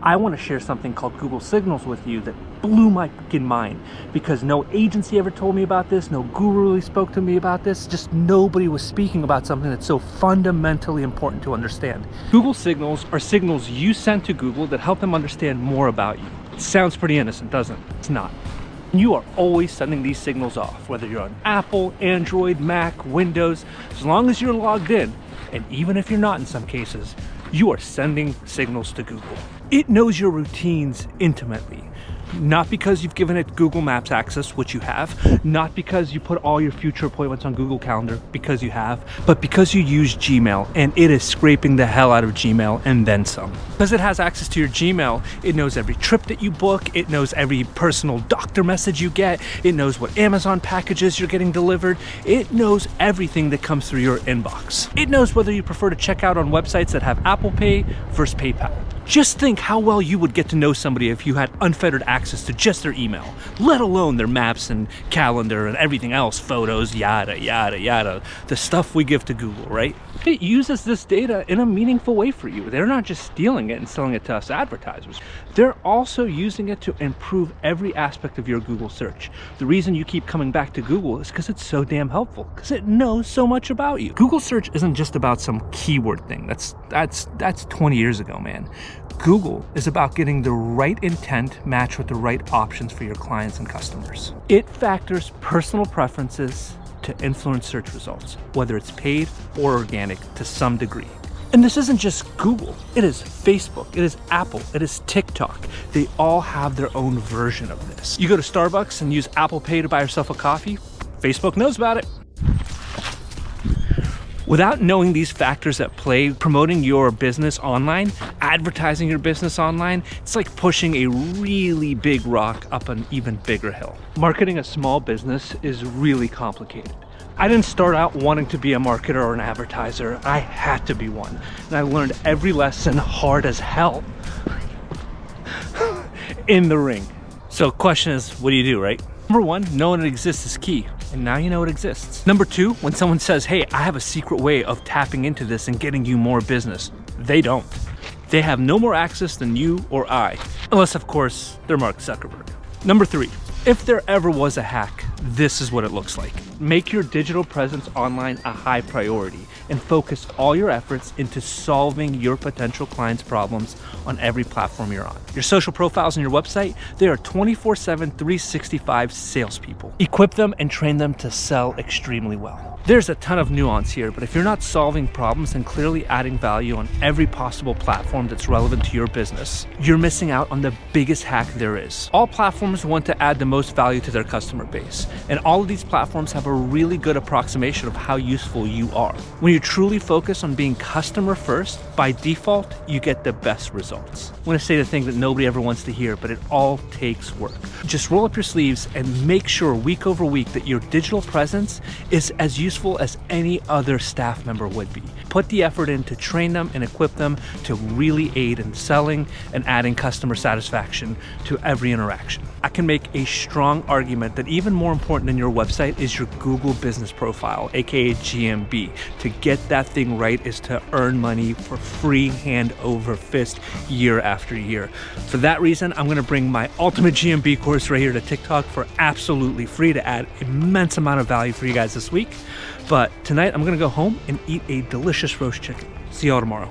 I want to share something called Google Signals with you that blew my freaking mind, because no agency ever told me about this, no guru really spoke to me about this, just nobody was speaking about something that's so fundamentally important to understand. Google Signals are signals you send to Google that help them understand more about you. It sounds pretty innocent, doesn't it? It's not. You are always sending these signals off, whether you're on Apple, Android, Mac, Windows. As long as you're logged in, and even if you're not in some cases, you are sending signals to Google. It knows your routines intimately. Not because you've given it Google Maps access, which you have, not because you put all your future appointments on Google Calendar, because you have, but because you use Gmail, and it is scraping the hell out of Gmail and then some. Because it has access to your Gmail, it knows every trip that you book, it knows every personal doctor message you get, it knows what Amazon packages you're getting delivered, it knows everything that comes through your inbox. It knows whether you prefer to check out on websites that have Apple Pay versus PayPal. Just think how well you would get to know somebody if you had unfettered access to just their email, let alone their maps and calendar and everything else, photos, yada, yada, yada, the stuff we give to Google, right? It uses this data in a meaningful way for you. They're not just stealing it and selling it to us advertisers. They're also using it to improve every aspect of your Google search. The reason you keep coming back to Google is because it's so damn helpful, because it knows so much about you. Google search isn't just about some keyword thing. That's 20 years ago, man. Google is about getting the right intent matched with the right options for your clients and customers. It factors personal preferences to influence search results, whether it's paid or organic to some degree. And this isn't just Google, it is Facebook, it is Apple, it is TikTok. They all have their own version of this. You go to Starbucks and use Apple Pay to buy yourself a coffee, Facebook knows about it. Without knowing these factors at play, promoting your business online, advertising your business online, it's like pushing a really big rock up an even bigger hill. Marketing a small business is really complicated. I didn't start out wanting to be a marketer or an advertiser. I had to be one. And I learned every lesson hard as hell in the ring. So question is, what do you do, right? Number one, knowing it exists is key. And now you know it exists. Number two, when someone says, hey, I have a secret way of tapping into this and getting you more business, they don't. They have no more access than you or I, unless of course they're Mark Zuckerberg. Number three, if there ever was a hack, this is what it looks like. Make your digital presence online a high priority and focus all your efforts into solving your potential clients' problems on every platform you're on. Your social profiles on your website, they are 24/7, 365 salespeople. Equip them and train them to sell extremely well. There's a ton of nuance here, but if you're not solving problems and clearly adding value on every possible platform that's relevant to your business, you're missing out on the biggest hack there is. All platforms want to add the most value to their customer base, and all of these platforms have a really good approximation of how useful you are. When you truly focus on being customer first, by default, you get the best results. I'm going to say the thing that nobody ever wants to hear, but it all takes work. Just roll up your sleeves and make sure week over week that your digital presence is as useful as any other staff member would be. Put the effort in to train them and equip them to really aid in selling and adding customer satisfaction to every interaction. I can make a strong argument that even more important than your website is your Google business profile, aka GMB. To get that thing right is to earn money for free, hand over fist, year after year. For that reason, I'm going to bring my ultimate GMB course right here to TikTok for absolutely free to add immense amount of value for you guys this week. But tonight I'm going to go home and eat a delicious roast chicken. See y'all tomorrow.